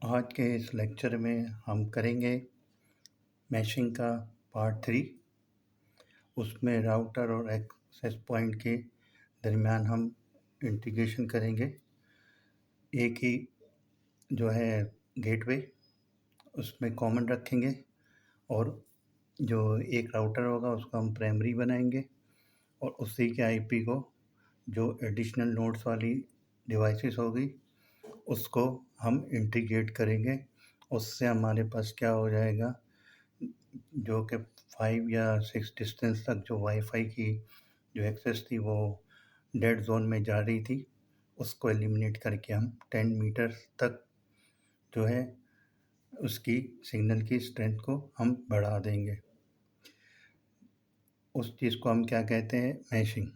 आज के इस लेक्चर में हम करेंगे मैशिंग का पार्ट 3। उसमें राउटर और एक्सेस पॉइंट के दरमियान हम इंटीग्रेशन करेंगे। एक ही जो है गेटवे उसमें कॉमन रखेंगे और जो एक राउटर होगा उसको हम प्राइमरी बनाएंगे और उसी के आईपी को जो एडिशनल नोड्स वाली डिवाइसेस होगी उसको हम इंटीग्रेट करेंगे। उससे हमारे पास क्या हो जाएगा, जो कि 5 या 6 डिस्टेंस तक जो वाईफाई की जो एक्सेस थी वो डेड जोन में जा रही थी, उसको एलिमिनेट करके हम 10 मीटर तक जो है उसकी सिग्नल की स्ट्रेंथ को हम बढ़ा देंगे। उस चीज़ को हम क्या कहते हैं, मैशिंग।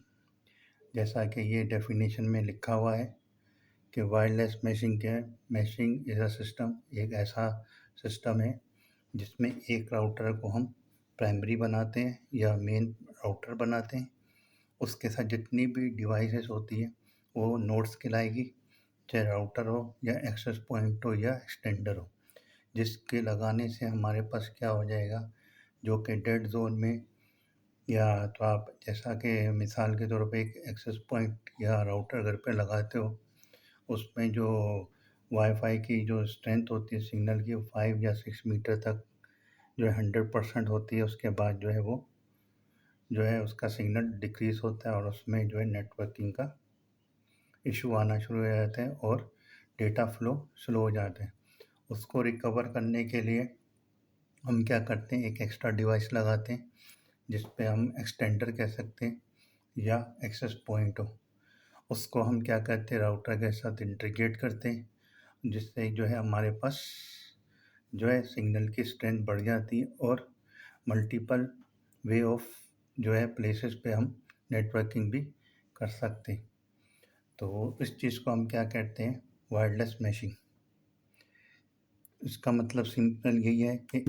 जैसा कि ये डेफिनेशन में लिखा हुआ है कि वायरलेस मैशिंग क्या है। मैशिंग इज़ अ सिस्टम, एक ऐसा सिस्टम है जिसमें एक राउटर को हम प्राइमरी बनाते हैं या मेन राउटर बनाते हैं। उसके साथ जितनी भी डिवाइसेस होती हैं वो नोड्स कहलाएगी, चाहे राउटर हो या एक्सेस पॉइंट हो या एक्सटेंडर हो, जिसके लगाने से हमारे पास क्या हो जाएगा, जो कि डेड जोन में या तो आप जैसा कि मिसाल के तौर पे एक एक्सेस पॉइंट या राउटर घर पे लगाते हो, उसमें जो वाईफाई की जो स्ट्रेंथ होती है सिग्नल की, वो 5 या 6 मीटर तक जो है 100% होती है। उसके बाद जो है वो जो है उसका सिग्नल डिक्रीज़ होता है और उसमें जो है नेटवर्किंग का इशू आना शुरू हो जाते हैं और डेटा फ्लो स्लो हो जाते हैं। उसको रिकवर करने के लिए हम क्या करते हैं, एक एक्स्ट्रा डिवाइस लगाते हैं जिस पे हम एक्सटेंडर कह सकते हैं या एक्सेस पॉइंट हो। उसको हम क्या करते हैं, राउटर के साथ इंटीग्रेट करते हैं, जिससे जो है हमारे पास जो है सिग्नल की स्ट्रेंथ बढ़ जाती है और मल्टीपल वे ऑफ जो है प्लेसेस पे हम नेटवर्किंग भी कर सकते हैं। तो इस चीज़ को हम क्या कहते हैं, वायरलेस मैशिंग। इसका मतलब सिंपल यही है कि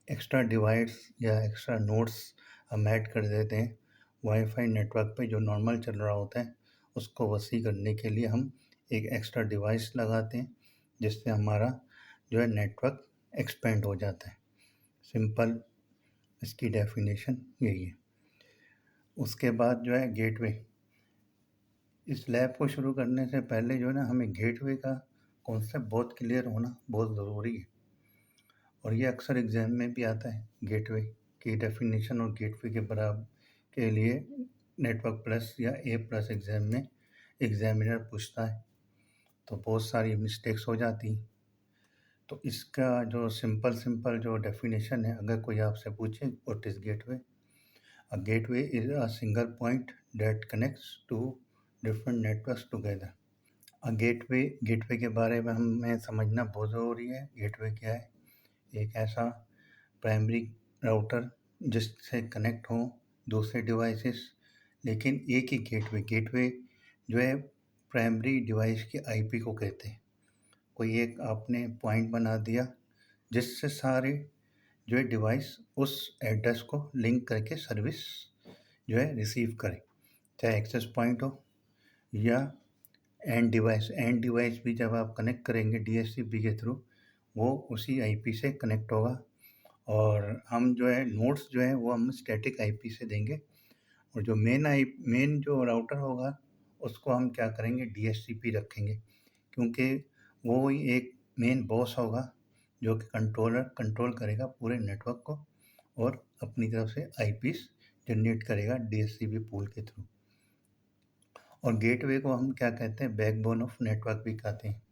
एक्स्ट्रा डिवाइस या एक्स्ट्रा नोड्स हम ऐड कर देते हैं वाईफाई नेटवर्क पे। जो नॉर्मल चल रहा होता है उसको वसी करने के लिए हम एक एक्स्ट्रा डिवाइस लगाते हैं, जिससे हमारा जो है नेटवर्क एक्सपेंड हो जाता है। सिंपल इसकी डेफिनेशन यही है। उसके बाद जो है गेटवे। इस लैब को शुरू करने से पहले जो है ना, हमें गेटवे का कॉन्सेप्ट बहुत क्लियर होना बहुत ज़रूरी है और ये अक्सर एग्ज़ाम में भी आता है। गेटवे की डेफिनेशन और गेटवे के बराबर के लिए नेटवर्क प्लस या ए प्लस एग्ज़ाम में एग्जामिनर पूछता है, तो बहुत सारी मिस्टेक्स हो जाती हैं। तो इसका जो सिंपल जो डेफिनेशन है, अगर कोई आपसे पूछे what is gateway, a gateway is a single point that connects to different networks together. Gateway के बारे में हमें समझना बहुत ज़रूरी है। गेटवे क्या है, एक ऐसा प्राइमरी राउटर जिससे कनेक्ट हो दूसरे डिवाइसेस, लेकिन एक ही गेटवे जो है प्राइमरी डिवाइस के आईपी को कहते हैं। कोई एक आपने पॉइंट बना दिया जिससे सारे जो है डिवाइस उस एड्रेस को लिंक करके सर्विस जो है रिसीव करें, चाहे एक्सेस पॉइंट हो या एंड डिवाइस भी जब आप कनेक्ट करेंगे डीएचसीपी के थ्रू, वो उसी आईपी से कनेक्ट होगा। और हम जो है नोड्स जो है वो हम स्टैटिक आईपी से देंगे और जो मेन जो राउटर होगा उसको हम क्या करेंगे, डीएचसीपी रखेंगे, क्योंकि वो ही एक मेन बॉस होगा जो कि कंट्रोल करेगा पूरे नेटवर्क को और अपनी तरफ से आईपीस जनरेट करेगा डीएचसीपी पूल के थ्रू। और गेटवे को हम क्या कहते हैं, बैकबोन ऑफ नेटवर्क भी कहते हैं,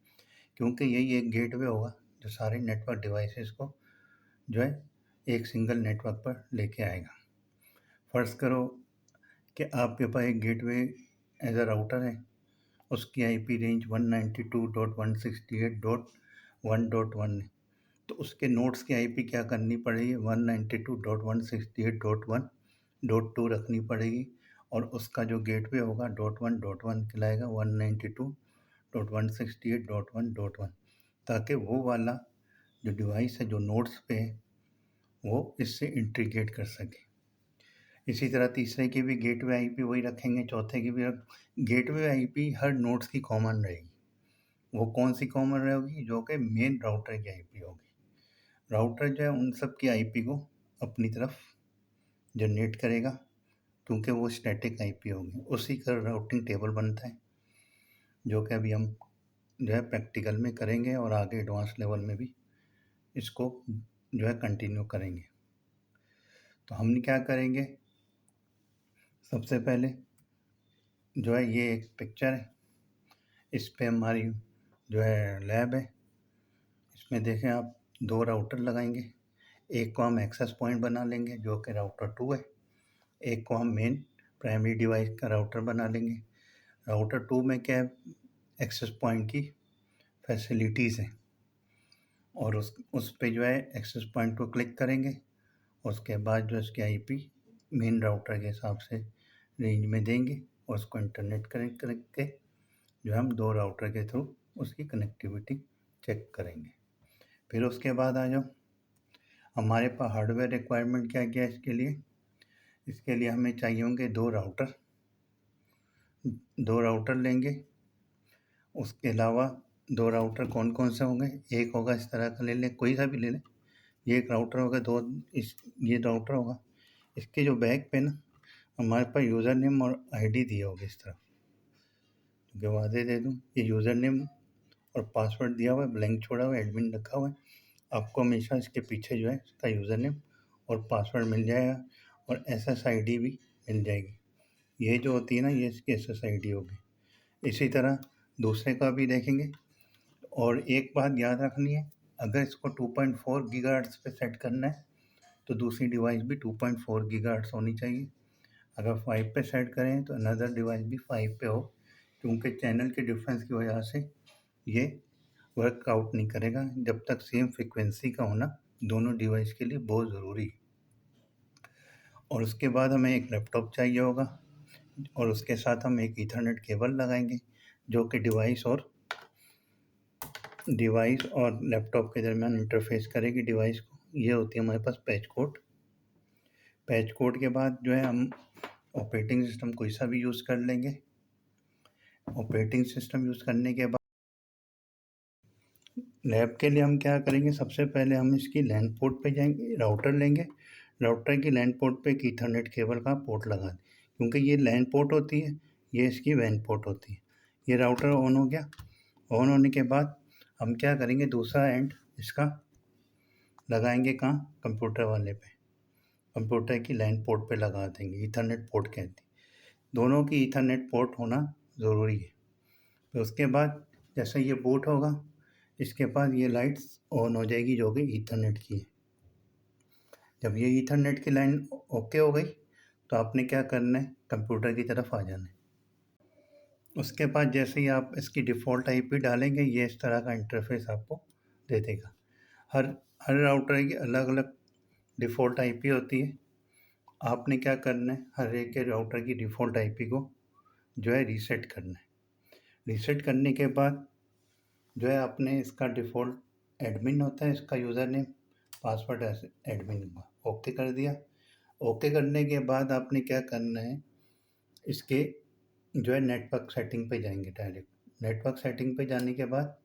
क्योंकि यही एक गेटवे होगा जो सारे नेटवर्क डिवाइसेस को जो है एक सिंगल नेटवर्क पर लेके आएगा। फ़र्ज़ करो कि आपके पास एक गेटवे एज अ राउटर है, उसकी आईपी रेंज 192.168.1.1 है, तो उसके नोड्स की आईपी क्या करनी पड़ेगी, 192.168.1.2 रखनी पड़ेगी और उसका जो गेटवे होगा .1.1 कहलाएगा 192.168.1.1, ताकि वो वाला जो डिवाइस है जो नोड्स पे है वो इससे इंटीग्रेट कर सके। इसी तरह तीसरे की भी गेटवे आईपी वही रखेंगे, चौथे की भी गेटवे आईपी हर नोड्स की कॉमन रहेगी। वो कौन सी कॉमन रहेगी, जो कि मेन राउटर की आईपी होगी। राउटर जो है उन सब की आईपी को अपनी तरफ जनरेट करेगा, क्योंकि वो स्टैटिक आईपी होगी। उसी का राउटिंग टेबल बनता है, जो कि अभी हम जो है प्रैक्टिकल में करेंगे और आगे एडवांस लेवल में भी इसको जो है कंटिन्यू करेंगे। तो हम क्या करेंगे, सबसे पहले जो है ये एक पिक्चर है, इस पे हमारी जो है लैब है। इसमें देखें आप, 2 राउटर लगाएंगे। एक को हम एक्सेस पॉइंट बना लेंगे जो कि राउटर 2 है, एक को हम मेन प्राइमरी डिवाइस का राउटर बना लेंगे। राउटर 2 में क्या है, एक्सेस पॉइंट की फैसिलिटीज़ हैं, और उस पे जो है एक्सेस पॉइंट को क्लिक करेंगे। उसके बाद जो इसकी आईपी मेन राउटर के हिसाब से रेंज में देंगे, और उसको इंटरनेट कनेक्ट करके जो हम 2 राउटर के थ्रू उसकी कनेक्टिविटी चेक करेंगे। फिर उसके बाद आ जाओ, हमारे पास हार्डवेयर रिक्वायरमेंट क्या क्या है इसके लिए। इसके लिए हमें चाहिए होंगे 2 राउटर, 2 राउटर लेंगे। उसके अलावा 2 राउटर कौन कौन से होंगे, एक होगा इस तरह का ले लें, कोई सा भी ले लें। ये एक राउटर होगा, ये राउटर होगा। इसके जो बैक पे ना हमारे पास यूज़र नेम और आईडी दिया होगा इस तरफ, जो वादे दे दूँ, ये यूज़र नेम और पासवर्ड दिया हुआ है, ब्लैंक छोड़ा हुआ है, एडमिन रखा हुआ है। आपको हमेशा इसके पीछे जो है इसका यूज़र नेम और पासवर्ड मिल जाएगा, और SSID भी मिल जाएगी। ये जो होती है ना, ये इसकी SSID होगी। इसी तरह दूसरे का भी देखेंगे। और एक बात याद रखनी है, अगर इसको 2.4 गीगाहर्ट्ज़ पे सेट करना है तो दूसरी डिवाइस भी 2.4 गीगाहर्ट्ज़ होनी चाहिए। अगर 5 पे सेट करें तो अनदर डिवाइस भी 5 पे हो, क्योंकि चैनल के डिफरेंस की वजह से ये वर्कआउट नहीं करेगा, जब तक सेम फ्रीक्वेंसी का होना दोनों डिवाइस के लिए बहुत ज़रूरी है। और उसके बाद हमें एक लैपटॉप चाहिए होगा, और उसके साथ हम एक ईथरनेट केबल लगाएंगे, जो कि डिवाइस और लैपटॉप के दरमियान इंटरफेस करेगी डिवाइस को। ये होती है हमारे पास पैच कोड। पैच कोड के बाद जो है हम ऑपरेटिंग सिस्टम कोई सा भी यूज़ कर लेंगे। ऑपरेटिंग सिस्टम यूज़ करने के बाद लैब के लिए हम क्या करेंगे, सबसे पहले हम इसकी लैन पोर्ट पे जाएंगे, राउटर लेंगे। राउटर की लैन पोर्ट पे एक ईथरनेट केबल का पोर्ट लगा दें, क्योंकि ये लैन पोर्ट होती है, ये इसकी वैन पोर्ट होती है। ये राउटर ऑन हो गया। ऑन होने के बाद हम क्या करेंगे, दूसरा एंड इसका लगाएंगे कहाँ, कंप्यूटर वाले पे, कंप्यूटर की लैन पोर्ट पे लगा देंगे। ईथरनेट पोर्ट कहते हैं, दोनों की ईथरनेट पोर्ट होना ज़रूरी है। तो उसके बाद जैसे ये बूट होगा, इसके पास ये लाइट्स ऑन हो जाएगी जो कि ईथरनेट की है। जब ये ईथरनेट की लाइन ओके हो गई तो आपने क्या करना है, कंप्यूटर की तरफ आ जाना है। उसके बाद जैसे ही आप इसकी डिफ़ॉल्ट आईपी डालेंगे, ये इस तरह का इंटरफेस आपको दे देगा। हर हर राउटर की अलग अलग डिफ़ॉल्ट आईपी होती है। आपने क्या करना है, हर एक के राउटर की डिफ़ॉल्ट आईपी को जो है रीसेट करना है। रीसेट करने के बाद जो है आपने इसका डिफ़ॉल्ट एडमिन होता है, इसका यूज़र नेम पासवर्ड एडमिन का ओके कर दिया। ओके करने के बाद आपने क्या करना है, इसके जो है नेटवर्क सेटिंग पे जाएंगे डायरेक्ट। नेटवर्क सेटिंग पे जाने के बाद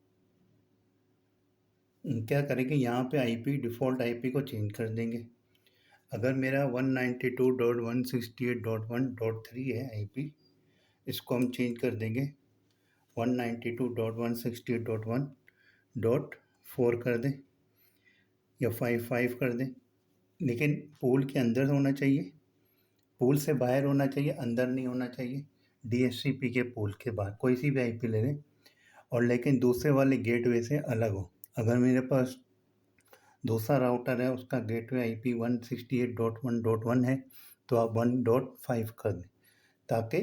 क्या करेंगे, यहाँ पे आईपी डिफ़ॉल्ट आईपी को चेंज कर देंगे। अगर मेरा 192.168.1.3 है आईपी, इसको हम चेंज कर देंगे 192.168.1.4 कर दें, या 55 कर दें। लेकिन पूल के अंदर होना चाहिए, पूल से बाहर होना चाहिए, अंदर नहीं होना चाहिए। DHCP के पूल के बाहर कोई सी भी आईपी ले लें, और लेकिन दूसरे वाले गेटवे से अलग हो। अगर मेरे पास दूसरा राउटर है, उसका गेटवे आईपी 168.1.1 है, तो आप 1.5 कर दें, ताकि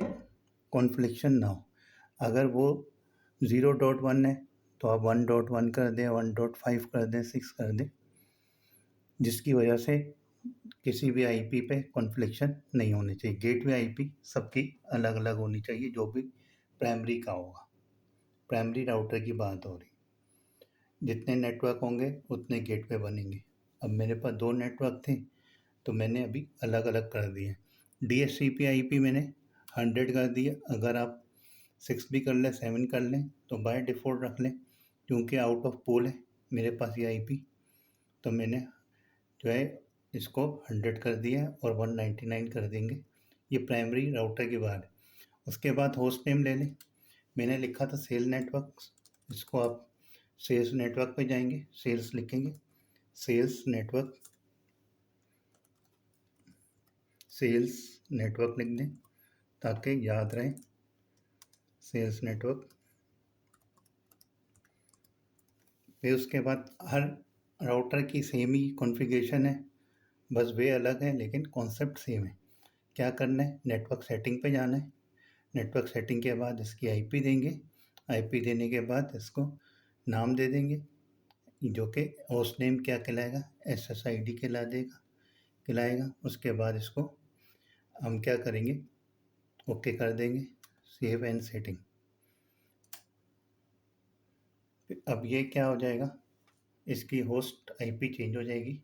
कॉन्फ्लिक्शन ना हो। अगर वो 0.1 है तो आप 1.1 कर दें, 1.5 कर दें, 6 कर दें, जिसकी वजह से किसी भी आईपी पे कॉन्फ्लिक्शन नहीं होनी चाहिए। गेटवे आईपी सबकी अलग अलग होनी चाहिए, जो भी प्राइमरी का होगा। प्राइमरी राउटर की बात हो रही, जितने नेटवर्क होंगे उतने गेटवे बनेंगे। अब मेरे पास 2 नेटवर्क थे, तो मैंने अभी अलग अलग कर दिए। DHCP आईपी मैंने 100 कर दिया। अगर आप 6 भी कर लें, 7 कर लें, तो बाय डिफ़ॉल्ट रख लें। क्योंकि आउट ऑफ पोल है मेरे पास ये आईपी, तो मैंने जो है इसको 100 कर दिया है और 199 कर देंगे। ये प्राइमरी राउटर की बात है। उसके बाद होस्ट नेम ले लें। मैंने लिखा था सेल नेटवर्क, इसको आप सेल्स नेटवर्क पे जाएंगे, सेल्स लिखेंगे, सेल्स नेटवर्क, सेल्स नेटवर्क लिख दें ताकि याद रहे, सेल्स नेटवर्क। फिर उसके बाद हर राउटर की सेम ही कॉन्फ़िगरेशन है, बस वे अलग है लेकिन कॉन्सेप्ट सेम है। क्या करना है, नेटवर्क सेटिंग पे जाना है। नेटवर्क सेटिंग के बाद इसकी आईपी देंगे, आईपी देने के बाद इसको नाम दे देंगे, जो कि होस्ट नेम क्या कहलाएगा, SSID कहलाएगा। उसके बाद इसको हम क्या करेंगे, ओके कर देंगे, सेव एंड सेटिंग। अब ये क्या हो जाएगा, इसकी होस्ट आईपी चेंज हो जाएगी।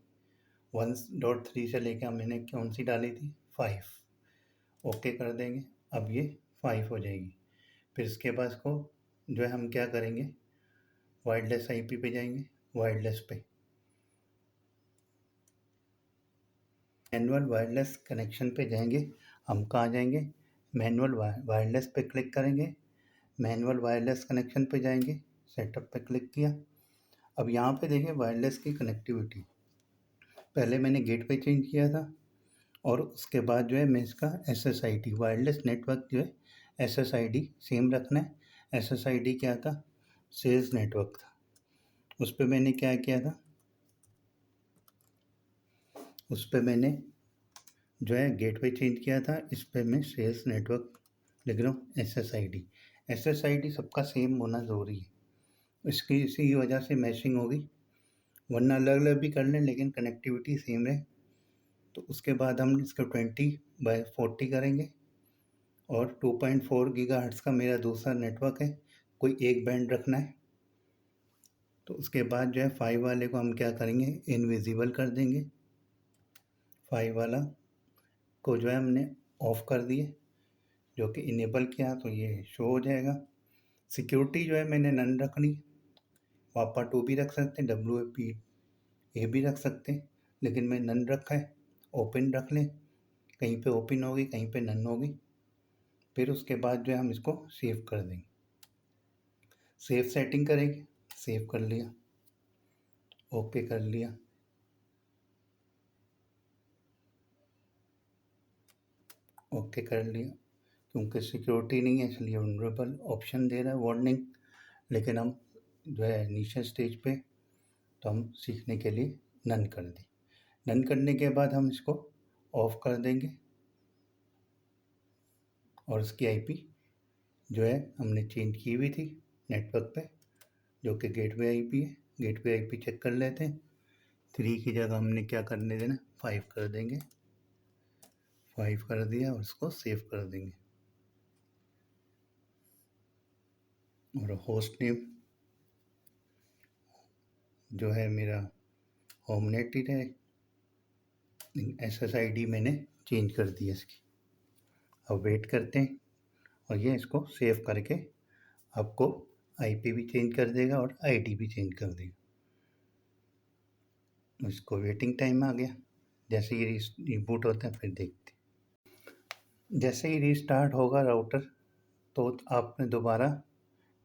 1.3 से लेकर मैंने कौन सी डाली थी, 5, ओके कर देंगे। अब ये 5 हो जाएगी। फिर इसके बाद इसको जो है हम क्या करेंगे, वायरलेस आईपी पे जाएंगे, वायरलेस पे मैनुअल वायरलेस कनेक्शन पे जाएंगे। हम कहाँ जाएंगे, मैनुअल वायरलेस पे क्लिक करेंगे, मैनुअल वायरलेस कनेक्शन पे जाएंगे, सेटअप पे क्लिक किया। अब यहाँ पे देखें वायरलेस की कनेक्टिविटी, पहले मैंने गेटवे चेंज किया था और उसके बाद जो है मैं इसका SSID वायरलेस नेटवर्क जो है SSID सेम रखना है। SSID क्या था, सेल्स नेटवर्क था, उस पर मैंने क्या किया था, उस पर मैंने जो है गेटवे चेंज किया था, इस पर मैं सेल्स नेटवर्क लिख रहा हूँ SSID सबका सेम होना ज़रूरी है। इसकी इसी वजह से मैचिंग होगी, वरना अलग अलग भी कर लें लेकिन कनेक्टिविटी सेम है। तो उसके बाद हम इसको 20/40 करेंगे और 2.4 गीगाहर्ट्ज़ का मेरा दूसरा नेटवर्क है, कोई एक बैंड रखना है। तो उसके बाद जो है 5 वाले को हम क्या करेंगे, इनविजिबल कर देंगे। 5 वाला को जो है हमने ऑफ कर दिए, जो कि इनेबल किया तो ये शो हो जाएगा। सिक्योरिटी जो है मैंने नन रखनी, वापा 2 भी रख सकते हैं, WAP भी रख सकते हैं, लेकिन मैं नन रखा है। ओपन रख लें, कहीं पे ओपन होगी कहीं पे नन होगी। फिर उसके बाद जो है हम इसको सेव कर देंगे, सेव सेटिंग करेंगे, सेव कर लिया, ओके कर लिया। ओके कर लिया, क्योंकि सिक्योरिटी नहीं है इसलिए वनरेबल ऑप्शन दे रहा है, वार्निंग। लेकिन हम जो है नीचे स्टेज पे, तो हम सीखने के लिए नन कर दी। नन करने के बाद हम इसको ऑफ कर देंगे और इसकी आईपी जो है हमने चेंज की हुई थी नेटवर्क पे, जो कि गेटवे आईपी है। गेटवे आईपी चेक कर लेते हैं, 3 की जगह हमने क्या करने देना, 5 कर देंगे, 5 कर दिया और इसको सेव कर देंगे। और होस्ट नेम जो है मेरा होमनेट ही है, SSID मैंने चेंज कर दी है इसकी। अब वेट करते हैं और ये इसको सेव करके आपको आईपी भी चेंज कर देगा और आईडी भी चेंज कर देगा। इसको वेटिंग टाइम आ गया, जैसे ही रिबूट होता है फिर देखते हैं। जैसे ही रीस्टार्ट होगा राउटर, तो आपने दोबारा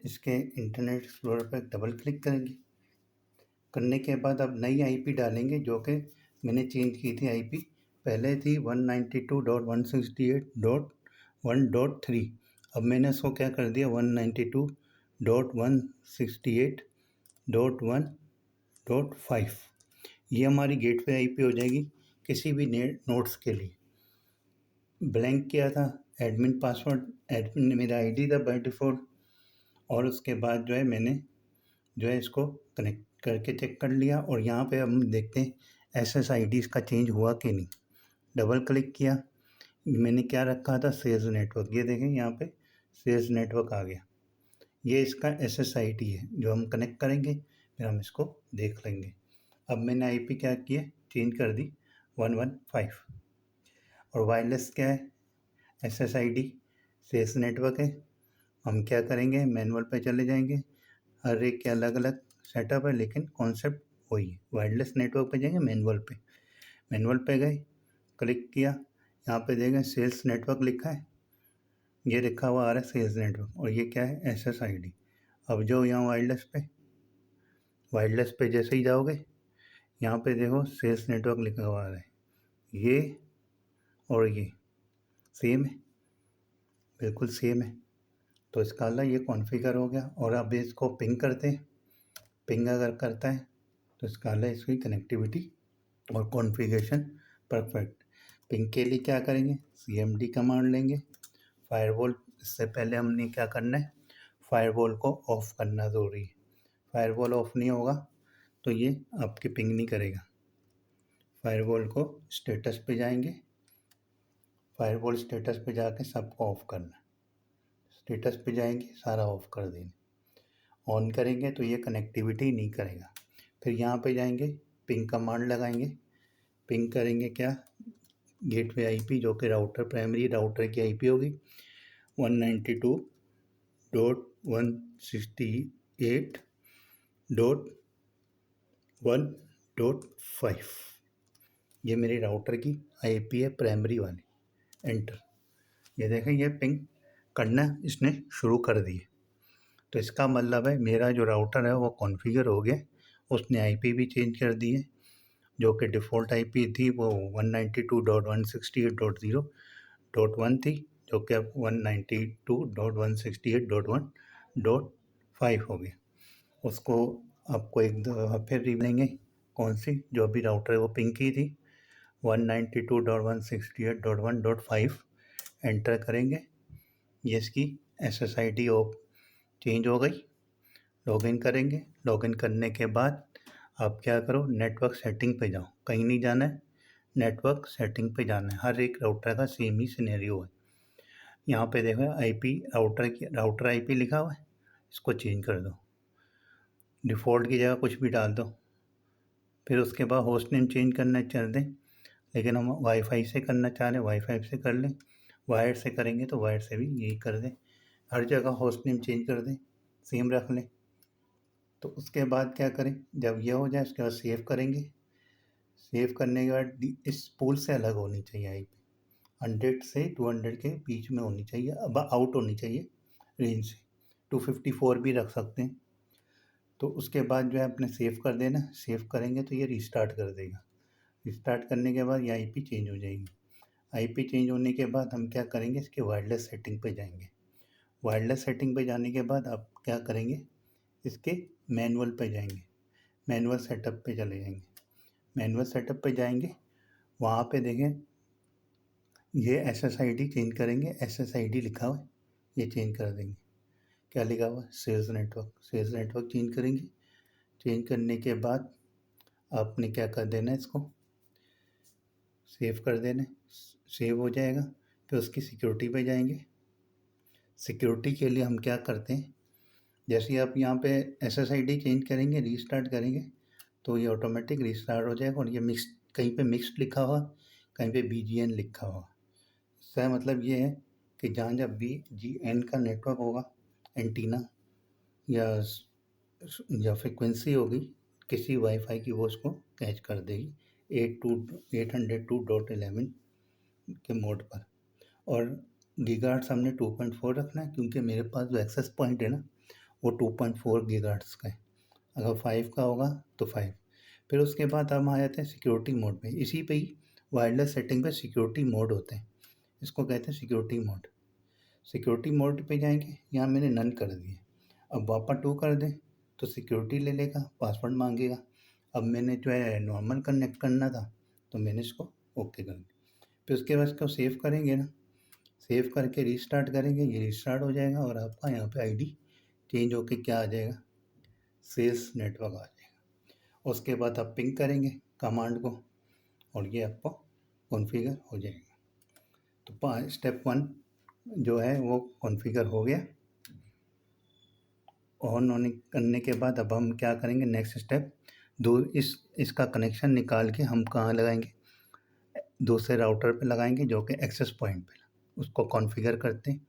इसके इंटरनेट एक्सप्लोरर पर डबल क्लिक करेंगे। करने के बाद अब नई आईपी डालेंगे, जो कि मैंने चेंज की थी आईपी, पहले थी 192.168.1.3। अब मैंने इसको क्या कर दिया, 192.168.1.5। ये हमारी गेटवे आईपी हो जाएगी किसी भी नोट्स के लिए। ब्लैंक किया था, एडमिन पासवर्ड, एडमिन मेरा आईडी था बाय डिफ़ॉल्ट। और उसके बाद जो है मैंने जो है इसको कनेक्ट करके चेक कर लिया और यहाँ पे हम देखते हैं SSID इसका चेंज हुआ कि नहीं। डबल क्लिक किया, मैंने क्या रखा था, सेल्स नेटवर्क, ये देखें यहाँ पे सेल्स नेटवर्क आ गया। ये इसका SSID है जो हम कनेक्ट करेंगे, फिर हम इसको देख लेंगे। अब मैंने आईपी क्या किया, चेंज कर दी 115। और वायरलेस क्या है, SSID सेल्स नेटवर्क है, हम क्या करेंगे, मैनुअल पे चले जाएंगे। हर एक के अलग अलग सेटअप है, लेकिन कॉन्सेप्ट वही है। वायरलेस नेटवर्क पे जाएंगे, मैनुअल पे, मैनुअल पे गए, क्लिक किया, यहाँ पे देखें सेल्स नेटवर्क लिखा है, ये लिखा हुआ आ रहा है सेल्स नेटवर्क, और ये क्या है, SSID। अब जो यहाँ वायरलेस पे जैसे ही जाओगे, यहाँ पे देखो सेल्स नेटवर्क लिखा हुआ आ रहा है, ये और ये सेम है, बिल्कुल सेम है। तो इसका अल्लाह ये कॉन्फ़िगर हो गया। और अब इसको पिंग करते हैं, पिंग अगर करता है तो इसका अल्लाह इसकी कनेक्टिविटी और कॉन्फ़िगरेशन परफेक्ट। पिंग के लिए क्या करेंगे, CMD कमांड लेंगे। फायरवॉल, इससे पहले हमने क्या करना है, फायरवॉल को ऑफ़ करना ज़रूरी है। फायरवॉल ऑफ़ नहीं होगा तो ये आपकी पिंग नहीं करेगा। फायरवॉल को स्टेटस पे जाएंगे, फायरवॉल स्टेटस पे जाके सबको ऑफ़ करना, स्टेटस पे जाएंगे सारा ऑफ़ कर देंगे। ऑन करेंगे तो ये कनेक्टिविटी नहीं करेगा। फिर यहाँ पे जाएंगे, पिंग कमांड लगाएंगे, पिंग करेंगे क्या, गेटवे IP जो कि राउटर, प्राइमरी राउटर की IP होगी 192.168.1.5, ये मेरी राउटर की IP है, प्राइमरी वाली। एंटर, ये देखें ये पिंग करना इसने शुरू कर दी है। तो इसका मतलब है मेरा जो राउटर है वो कॉन्फ़िगर हो गया, उसने IP भी चेंज कर दी है। जो कि डिफ़ॉल्ट IP थी वो 192.168.0.1 थी, जो कि अब 192.168.1.5 हो गई। उसको आपको एक दफ़ा फिर लेंगे, कौन सी, जो अभी राउटर वो पिंग की थी 192.168.1.5, एंटर करेंगे। ये इसकी SSID चेंज हो गई। लॉगिन करेंगे, लॉगिन करने के बाद आप क्या करो, नेटवर्क सेटिंग पे जाओ, कहीं नहीं जाना है, नेटवर्क सेटिंग पे जाना है। हर एक राउटर का सेम ही सिनेरियो है। यहाँ पे देखो IP, राउटर IP लिखा हुआ है, इसको चेंज कर दो, डिफ़ॉल्ट की जगह कुछ भी डाल दो। फिर उसके बाद होस्ट नेम चेंज करना चल दें, लेकिन हम वाईफाई से करना चाह रहे हैं, वाईफाई से कर लें, वायर से करेंगे तो वायर से भी यही कर दें। हर जगह होस्ट नेम चेंज कर दें, सेम रख लें। तो उसके बाद क्या करें, जब यह हो जाए उसके बाद सेव करेंगे। सेव करने के बाद इस पूल से अलग होनी चाहिए IP, 100 से 200 के बीच में होनी चाहिए, अब आउट होनी चाहिए रेंज से। 254 भी रख सकते हैं। तो उसके बाद जो है अपने सेव कर देना, सेव करेंगे तो ये रिस्टार्ट कर देगा। रिस्टार्ट करने के बाद ये IP चेंज हो जाएगी। IP चेंज होने के बाद हम क्या करेंगे, इसके वायरलेस सेटिंग पे जाएंगे। वायरलेस सेटिंग पे जाने के बाद आप क्या करेंगे, इसके मैनुअल पे जाएंगे, मैनुअल सेटअप पे चले जाएंगे। मैनुअल सेटअप पे जाएंगे, वहाँ पे देखें ये SSID चेंज करेंगे, SSID लिखा हुआ है, ये चेंज कर देंगे। क्या लिखा हुआ है, sales network, sales network change करेंगे। चेंज करने के बाद आपने क्या कर देना है, इसको सेव कर देना है। सेव हो जाएगा, फिर उसकी सिक्योरिटी पे जाएंगे। सिक्योरिटी के लिए हम क्या करते हैं, जैसे ही आप यहाँ पे SSID चेंज करेंगे, रीस्टार्ट करेंगे, तो ये ऑटोमेटिक रीस्टार्ट हो जाएगा। और ये मिक्स, कहीं पे मिक्स्ड लिखा हुआ, कहीं पे BGN लिखा हुआ। इसका मतलब ये है कि जहाँ जब BGN का नेटवर्क होगा, एंटीना या फ्रिक्वेंसी होगी किसी वाईफाई की, वो उसको कैच कर देगी 802.11 के मोड पर। और गीगाहर्ट्ज़ हमने 2.4 रखना है, क्योंकि मेरे पास जो एक्सेस पॉइंट है ना वो 2.4 गीगाहर्ट्ज़ का है। अगर 5 का होगा तो 5। फिर उसके बाद हम आ जाते हैं सिक्योरिटी मोड पे। इसी पे ही वायरलेस सेटिंग पे सिक्योरिटी मोड होते हैं, इसको कहते हैं सिक्योरिटी मोड। सिक्योरिटी मोड पे जाएंगे, यहाँ मैंने नन कर दिए। अब वापस 2 कर दें तो सिक्योरिटी ले लेगा, पासवर्ड मांगेगा। अब मैंने जो है नॉर्मल कनेक्ट करना था, तो मैंने इसको ओके कर दिया। फिर उसके बाद इसको सेव करेंगे ना, सेव करके रीस्टार्ट करेंगे, ये रीस्टार्ट हो जाएगा और आपका यहाँ पे ID चेंज होके क्या आ जाएगा, सेल्स नेटवर्क आ जाएगा। उसके बाद आप पिंग करेंगे कमांड को और ये आपको कॉन्फ़िगर हो जाएगा। तो स्टेप 1 जो है वो कॉन्फ़िगर हो गया। ऑन होने करने के बाद अब हम क्या करेंगे, नेक्स्ट स्टेप, इसका कनेक्शन निकाल के हम कहाँ लगाएंगे, दूसरे राउटर पे लगाएंगे जो कि एक्सेस पॉइंट पे। उसको कॉन्फ़िगर करते हैं,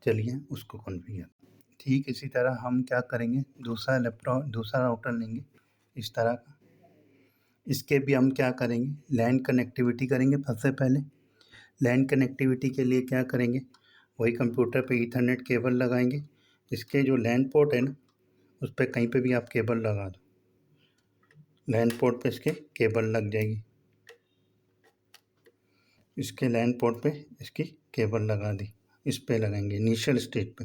चलिए उसको कॉन्फ़िगर। ठीक इसी तरह हम क्या करेंगे, दूसरा राउटर लेंगे इस तरह का। इसके भी हम क्या करेंगे, लैन कनेक्टिविटी करेंगे। सबसे पहले लैन कनेक्टिविटी के लिए क्या करेंगे, वही कंप्यूटर पे ईथरनेट केबल लगाएंगे। इसके जो लैन पोर्ट है ना, उस पर कहीं पे भी आप केबल लगा दो, लैन पोर्ट पे इसके केबल लग जाएगी। इसके लैन पोर्ट पे इसकी केबल लगा दी, इस पे लगाएंगे इनिशियल स्टेज पे।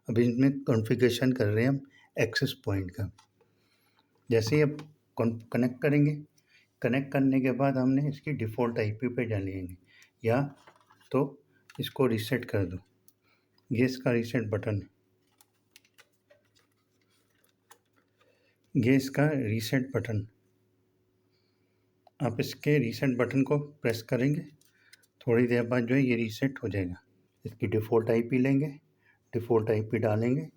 अभी इसमें कॉन्फ़िगरेशन कर रहे हैं हम एक्सेस पॉइंट का। जैसे ही अब कनेक्ट करेंगे, कनेक्ट करने के बाद हमने इसकी डिफ़ॉल्ट आईपी पे डालेंगे, या तो इसको रीसेट कर दो। ये इसका रीसेट बटन है, ये इसका रीसेट बटन। आप इसके रीसेट बटन को प्रेस करेंगे, थोड़ी देर बाद जो है ये रीसेट हो जाएगा। इसकी डिफ़ॉल्ट आईपी लेंगे, डिफ़ॉल्ट आईपी डालेंगे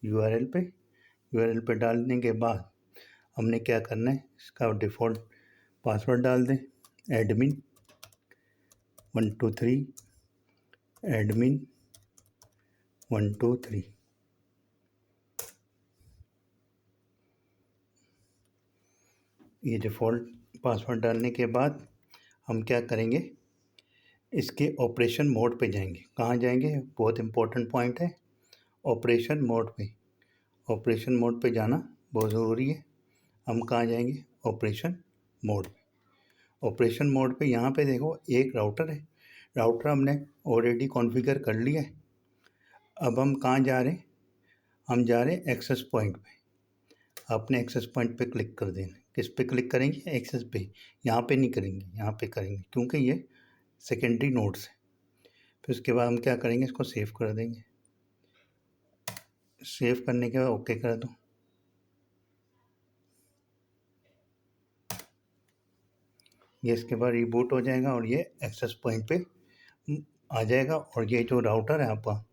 यूआरएल पे डालने के बाद हमने क्या करना है, इसका डिफ़ॉल्ट पासवर्ड डाल दें, एडमिन 123 एडमिन 123। ये डिफ़ॉल्ट पासवर्ड डालने के बाद हम क्या करेंगे, इसके ऑपरेशन मोड पे जाएंगे। कहाँ जाएंगे, बहुत इम्पोर्टेंट पॉइंट है, ऑपरेशन मोड पे। ऑपरेशन मोड पे जाना बहुत ज़रूरी है। हम कहाँ जाएंगे, ऑपरेशन मोड पे। ऑपरेशन मोड पे यहाँ पे देखो एक राउटर है, राउटर हमने ऑलरेडी कॉन्फ़िगर कर लिया है। अब हम कहाँ जा रहे हैं, हम जा रहे हैं एक्सेस पॉइंट पे। आपने एक्सेस पॉइंट पे क्लिक कर देना। किस पे क्लिक करेंगे, एक्सेस पे। यहाँ पे नहीं करेंगे, यहाँ पे करेंगे, क्योंकि ये सेकेंडरी नोड्स है। फिर उसके बाद हम क्या करेंगे, इसको सेव कर देंगे। सेव करने के बाद ओके कर दो। ये इसके बाद रिबूट हो जाएगा और ये एक्सेस पॉइंट पे आ जाएगा। और ये जो राउटर है आपका,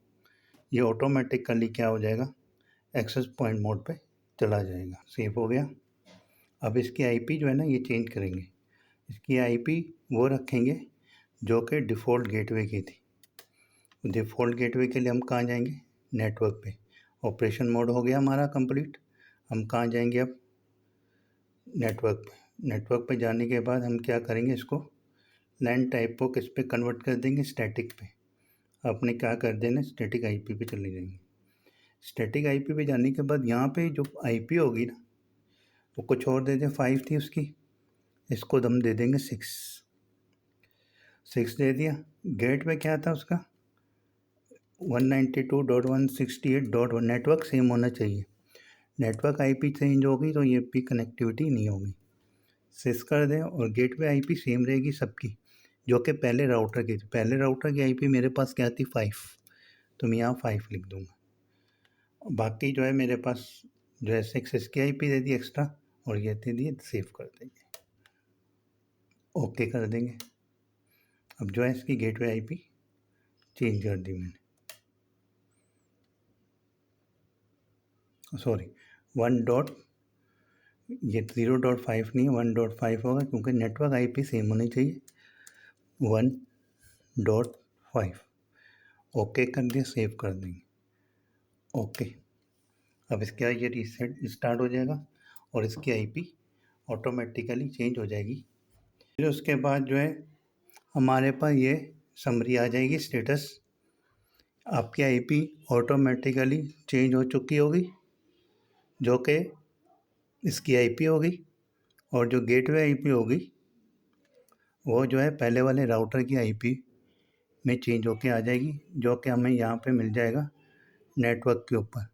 ये ऑटोमेटिकली क्या हो जाएगा, एक्सेस पॉइंट मोड पे चला जाएगा। सेव हो गया। अब इसकी आईपी जो है ना, ये चेंज करेंगे। इसकी आईपी वो रखेंगे जो कि डिफ़ॉल्ट गेटवे की थी। डिफ़ॉल्ट गेटवे के लिए हम कहाँ जाएंगे, नेटवर्क पे। ऑपरेशन मोड हो गया हमारा कंप्लीट। हम कहाँ जाएंगे अब, नेटवर्क पे। नेटवर्क पे जाने के बाद हम क्या करेंगे, इसको लैन टाइप को किस पे कन्वर्ट कर देंगे, स्टैटिक पे। आपने क्या कर देना, स्टैटिक आईपी पे चले जाएंगे। स्टैटिक आईपी पे जाने के बाद यहाँ पे जो आईपी होगी ना, वो कुछ और दे दें, 5 थी उसकी, इसको हम दे देंगे 6 दे दिया। गेट में क्या था उसका, 192.168.1। नेटवर्क सेम होना चाहिए। नेटवर्क आईपी चेंज होगी तो ये भी कनेक्टिविटी नहीं होगी। 6 कर दें और गेटवे आईपी सेम रहेगी सबकी, जो कि पहले राउटर की थी। पहले राउटर की आईपी मेरे पास क्या थी, 5, तो मैं यहाँ 5 लिख दूँगा। बाकी जो है मेरे पास जो है 6 इसकी आईपी दे दी एक्स्ट्रा, और ये दे दिए, सेव कर देंगे, ओके कर देंगे। अब जो है इसकी गेटवे आईपी चेंज कर दी मैंने, सॉरी 0.5 नहीं, 1.5 होगा, क्योंकि नेटवर्क आईपी सेम होनी चाहिए। 1.5 ओके कर दिया, सेव कर देंगे, ओके। अब इसके बाद ये रीसेट स्टार्ट हो जाएगा और इसकी आईपी ऑटोमेटिकली चेंज हो जाएगी। फिर उसके बाद जो है हमारे पास ये समरी आ जाएगी, स्टेटस। आपकी आईपी ऑटोमेटिकली चेंज हो चुकी होगी, जो कि इसकी आईपी होगी। और जो गेटवे आईपी होगी वो जो है पहले वाले राउटर की आईपी में चेंज होके आ जाएगी, जो कि हमें यहाँ पे मिल जाएगा नेटवर्क के ऊपर।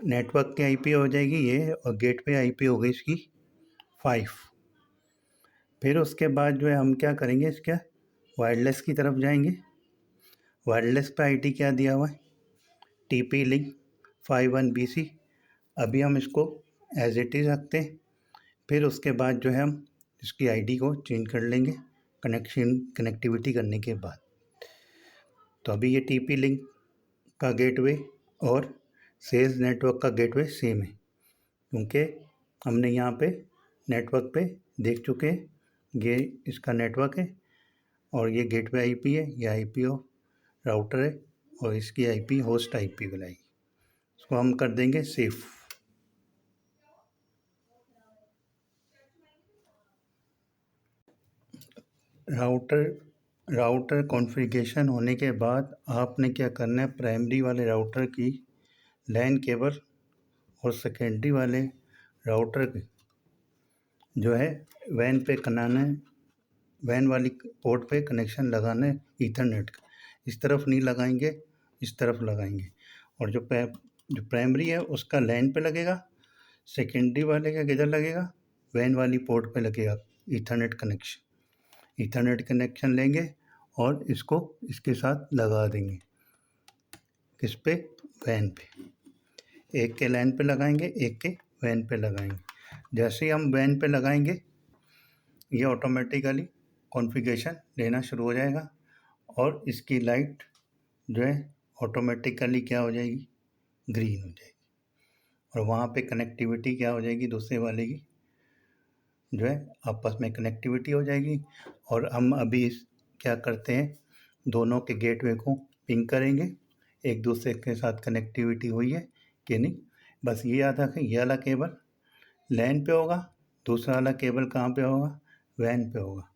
नेटवर्क की आईपी हो जाएगी ये, और गेटवे आईपी हो गई इसकी 5। फिर उसके बाद जो है हम क्या करेंगे, इसका वायरलेस की तरफ जाएंगे। वायरलेस पे आईडी क्या दिया हुआ है, TP लिंक 51BC। अभी हम इसको एज इट इज़ रखते हैं। फिर उसके बाद जो है हम इसकी आईडी को चेंज कर लेंगे कनेक्टिविटी करने के बाद। तो अभी ये TP लिंक का गेटवे और सेल्स नेटवर्क का गेटवे सेम है, क्योंकि हमने यहाँ पे नेटवर्क पे देख चुके हैं। ये इसका नेटवर्क है और ये गेटवे आईपी है, ये आईपी ऑफ राउटर है। और इसकी आईपी होस्ट आईपी बुलाएगी। इसको हम कर देंगे सेफ। राउटर कॉन्फ़िगरेशन होने के बाद आपने क्या करना है, प्राइमरी वाले राउटर की लैन केबल और सेकेंडरी वाले राउटर की जो है वैन पे बनाना है, वैन वाली पोर्ट पे कनेक्शन लगाना है ईथरनेट का। इस तरफ नहीं लगाएंगे, इस तरफ लगाएंगे। और जो प्राइमरी है उसका लैन पे लगेगा, सेकेंडरी वाले का किधर लगेगा, वैन वाली पोर्ट पे लगेगा ईथरनेट कनेक्शन। ईथरनेट कनेक्शन लेंगे और इसको इसके साथ लगा देंगे। किस पे? वैन पे। एक के लैन पे लगाएंगे, एक के वैन पे लगाएंगे। जैसे ही हम वैन पे लगाएंगे ये ऑटोमेटिकली कॉन्फ़िगरेशन लेना शुरू हो जाएगा और इसकी लाइट जो है ऑटोमेटिकली क्या हो जाएगी, ग्रीन हो जाएगी। और वहाँ पे कनेक्टिविटी क्या हो जाएगी, दूसरे वाले की जो है आपस में कनेक्टिविटी हो जाएगी। और हम अभी क्या करते हैं, दोनों के गेटवे को पिंग करेंगे, एक दूसरे के साथ कनेक्टिविटी हुई है कि नहीं। बस ये याद रखें, ये वाला केबल लैन पे होगा, दूसरा वाला केबल कहाँ पे होगा, वैन पे होगा।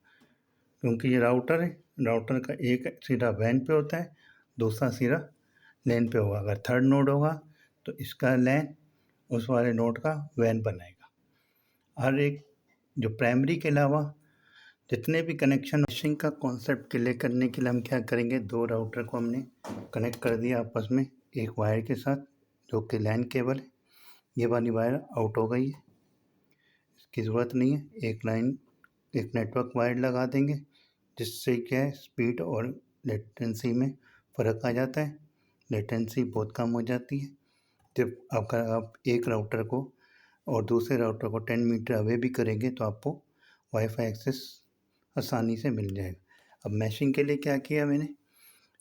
क्योंकि ये राउटर है, राउटर का एक सिरा वैन पे होता है, दूसरा सिरा लैन पे होगा। अगर थर्ड नोड होगा तो इसका लैन उस वाले नोड का वैन बनाएगा। हर एक जो प्राइमरी के अलावा जितने भी कनेक्शन मैशिंग का कॉन्सेप्ट क्लियर करने के लिए हम क्या करेंगे, दो राउटर को हमने कनेक्ट कर दिया आपस में एक वायर के साथ जो कि लैन केबल है। ये वाली वायर आउट हो गई है, इसकी ज़रूरत नहीं है। एक लाइन एक नेटवर्क वायर लगा देंगे जिससे क्या है, स्पीड और लेटेंसी में फ़र्क आ जाता है, लेटेंसी बहुत कम हो जाती है। जब अगर आप एक राउटर को और दूसरे राउटर को 10 मीटर अवे भी करेंगे तो आपको वाईफाई एक्सेस आसानी से मिल जाएगा। अब मैशिंग के लिए क्या किया मैंने,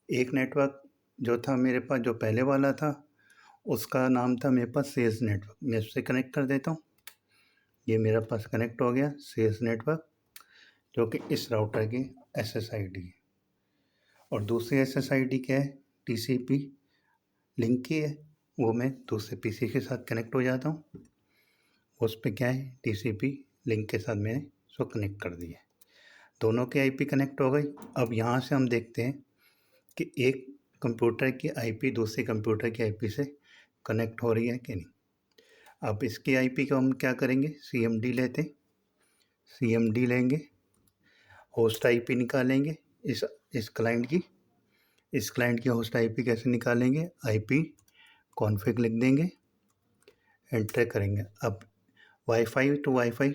एक नेटवर्क जो था मेरे पास, जो पहले वाला था उसका नाम था मेरे पास सेल्स नेटवर्क, मैं उससे कनेक्ट कर देता हूँ। ये मेरे पास कनेक्ट हो गया सेल्स नेटवर्क, जो कि इस राउटर की SSID है। और दूसरी SSID क्या है, TCP लिंक की है, वो मैं दूसरे PC के साथ कनेक्ट हो जाता हूँ। उस पर क्या है, TCP लिंक के साथ मैंने उसको कनेक्ट कर दिया। दोनों की IP कनेक्ट हो गई। अब यहाँ से हम देखते हैं कि एक कंप्यूटर की IP दूसरे कंप्यूटर की IP से कनेक्ट हो रही है कि नहीं। अब इसकी IP को हम क्या करेंगे, CMD लेते, CMD लेंगे, होस्ट IP निकालेंगे इस क्लाइंट की। इस क्लाइंट की होस्ट IP कैसे निकालेंगे, IP कॉन्फ़िग लिख देंगे, एंटर करेंगे। अब वाईफाई टू वाईफाई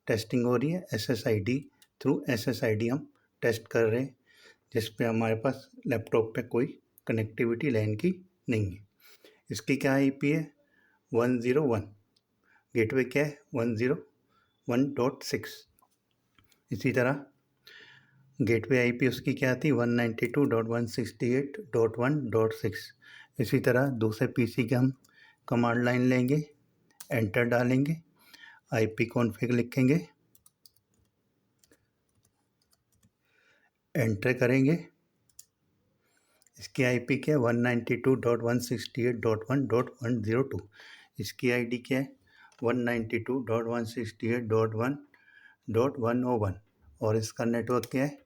टेस्टिंग हो रही है, SSID थ्रू SSID हम टेस्ट कर रहे हैं, जिस पे हमारे पास लैपटॉप पे कोई कनेक्टिविटी लैन की नहीं है। इसकी क्या IP है, 101, गेटवे क्या है 101.6। इसी तरह गेटवे IP उसकी क्या थी, 192.168.1.6। इसी तरह दूसरे PC के हम कमांड लाइन लेंगे, एंटर डालेंगे, IP कॉन्फ़िग लिखेंगे, एंटर करेंगे। इसकी IP क्या है, 192.168.1.102। इसकी ID क्या है, 192.168.1.101। और इसका नेटवर्क क्या है,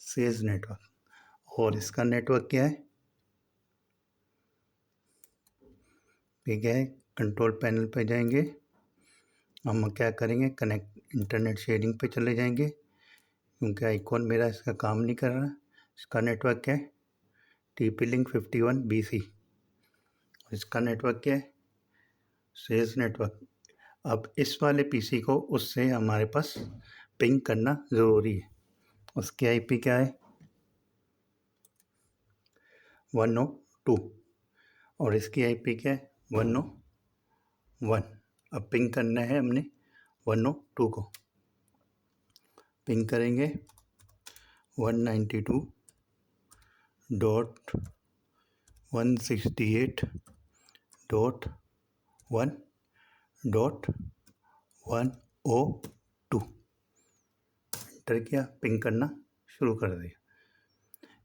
सेल्स नेटवर्क। और इसका नेटवर्क क्या है, ठीक है। कंट्रोल पैनल पे जाएंगे, हम क्या करेंगे, कनेक्ट इंटरनेट शेयरिंग पे चले जाएंगे, क्योंकि आइकॉन मेरा इसका काम नहीं कर रहा। इसका नेटवर्क क्या है, TP-Link 51BC। इसका नेटवर्क क्या है, सेल्स नेटवर्क। अब इस वाले PC को उससे हमारे पास पिंग करना ज़रूरी है। उसकी IP क्या है, 102, और इसकी IP क्या है, 101। अब पिंग करना है हमने 102 को, पिंग करेंगे 192.168.1.102। एंटर किया, पिंग करना शुरू कर दिया।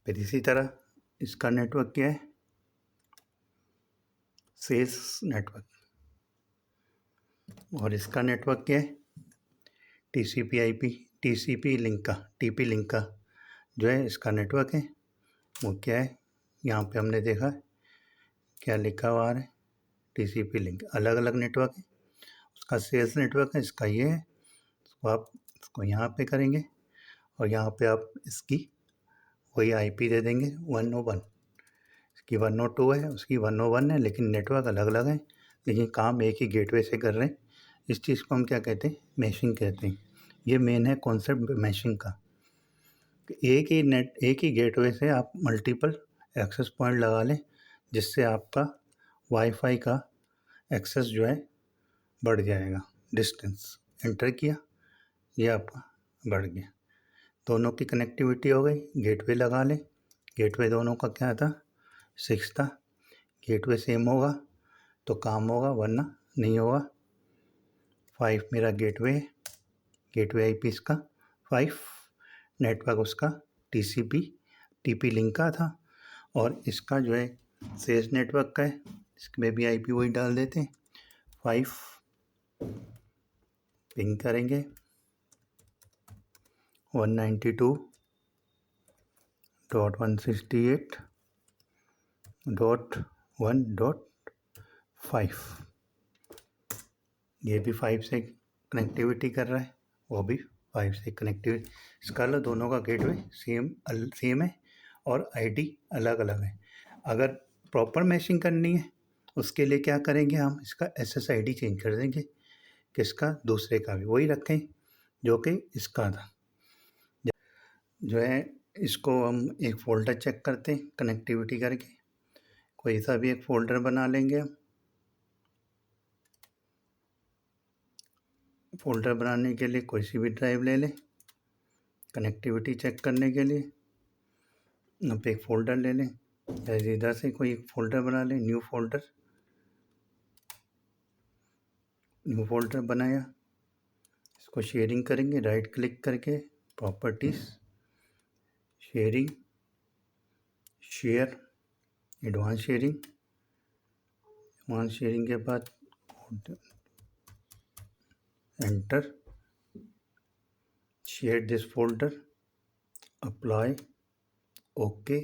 फिर इसी तरह इसका नेटवर्क क्या है? Sales network. और इसका नेटवर्क क्या है? टीसीपी लिंक का, टीपी लिंक का जो है इसका नेटवर्क है। वो क्या है? यहाँ पे हमने देखा क्या लिखा हुआ है, टीसीपी लिंक। अलग अलग नेटवर्क है, उसका सेल्स नेटवर्क है, इसका ये है। तो आप इसको यहाँ पे करेंगे और यहाँ पे आप इसकी वही आईपी दे देंगे 101। इसकी 102 है, उसकी 101 है, लेकिन नेटवर्क अलग अलग है, लेकिन काम एक ही गेटवे से कर रहे हैं। इस चीज़ को हम क्या कहते हैं? मैशिंग कहते हैं। ये मेन है कॉन्सेप्ट मैशिंग का। एक ही गेटवे से आप मल्टीपल एक्सेस पॉइंट लगा लें, जिससे आपका वाईफाई का एक्सेस जो है बढ़ जाएगा। डिस्टेंस एंटर किया, ये आपका बढ़ गया। दोनों की कनेक्टिविटी हो गई। गेटवे लगा लें। गेटवे दोनों का क्या था? 6 था। गेटवे सेम होगा तो काम होगा, वरना नहीं होगा। 5 मेरा गेटवे है, गेटवे आईपी इसका 5, नेटवर्क उसका टीपी लिंक का था, और इसका जो है सेल्स नेटवर्क का है। इसमें भी आईपी वही डाल देते हैं, 5 पिंग करेंगे 192.168.1.5। ये भी 5 से कनेक्टिविटी कर रहा है, वो भी 5 से कनेक्टिविटी। इसका दोनों का गेटवे सेम है और आईडी अलग अलग है। अगर प्रॉपर मैशिंग करनी है उसके लिए क्या करेंगे? हम इसका SSID चेंज कर देंगे। किसका? दूसरे का भी वही रखें जो कि इसका था। जो है इसको हम एक फ़ोल्डर चेक करते हैं कनेक्टिविटी करके। कोई सा भी एक फ़ोल्डर बना लेंगे हम। फ़ोल्डर बनाने के लिए कोई सी भी ड्राइव ले लें, कनेक्टिविटी चेक करने के लिए। यहाँ पे एक फ़ोल्डर ले लें, जैसे इधर से कोई एक फ़ोल्डर बना लें। न्यू फ़ोल्डर बनाया। इसको शेयरिंग करेंगे, राइट क्लिक करके properties, sharing, share, advance sharing के बाद enter, share this folder, apply, okay.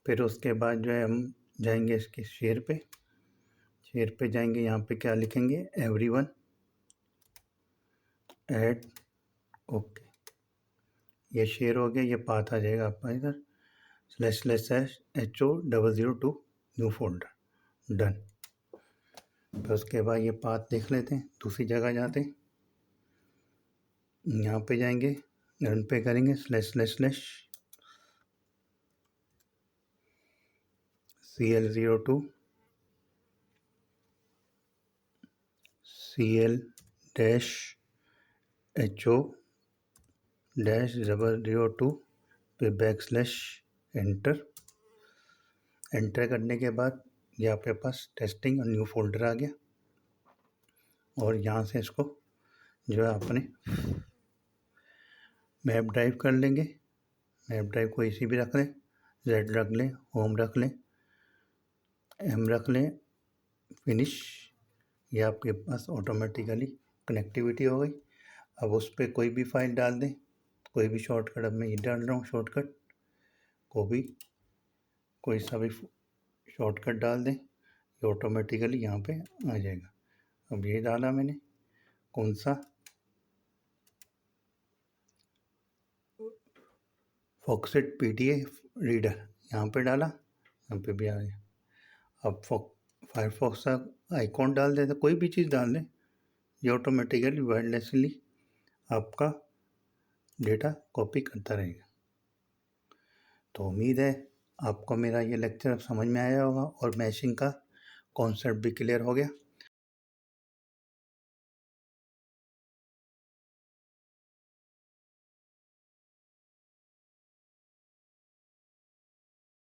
फिर उसके बाद जो है हम जाएंगे इसके शेयर पे जाएंगे। यहाँ पे क्या लिखेंगे? Everyone, add, okay. ये शेयर हो गया। ये पाथ आ जाएगा आपका इधर //HO002 न्यू फोल्डर, डन। फिर उसके बाद ये पाथ देख लेते हैं। दूसरी जगह जाते हैं, यहाँ पे जाएंगे, रन पे करेंगे //CL02 CL-HO-002 पे /, एंटर करने के बाद ये आपके पास टेस्टिंग और न्यू फोल्डर आ गया। और यहाँ से इसको जो है अपने मैप ड्राइव कर लेंगे। मैप ड्राइव को इसी भी रख लें, Z रख लें, होम रख लें, M रख लें, फिनिश। ये आपके पास ऑटोमेटिकली कनेक्टिविटी हो गई। अब उस पर कोई भी फाइल डाल दें, कोई भी शॉर्टकट। अब मैं ये डाल रहा हूँ शॉर्टकट, कोई सा भी शॉर्टकट डाल दें, ये ऑटोमेटिकली यहाँ पे आ जाएगा। अब ये डाला मैंने, कौन सा? फॉक्सेट PTA रीडर, यहाँ पे डाला, यहाँ पे भी आ गया। अब फायरफॉक्स का आइकॉन डाल देते, कोई भी चीज़ डाल दें, ये ऑटोमेटिकली वायरलेसली आपका डेटा कॉपी करता रहेगा। तो उम्मीद है आपको मेरा ये लेक्चर अब समझ में आया होगा और मैशिंग का कॉन्सेप्ट भी क्लियर हो गया।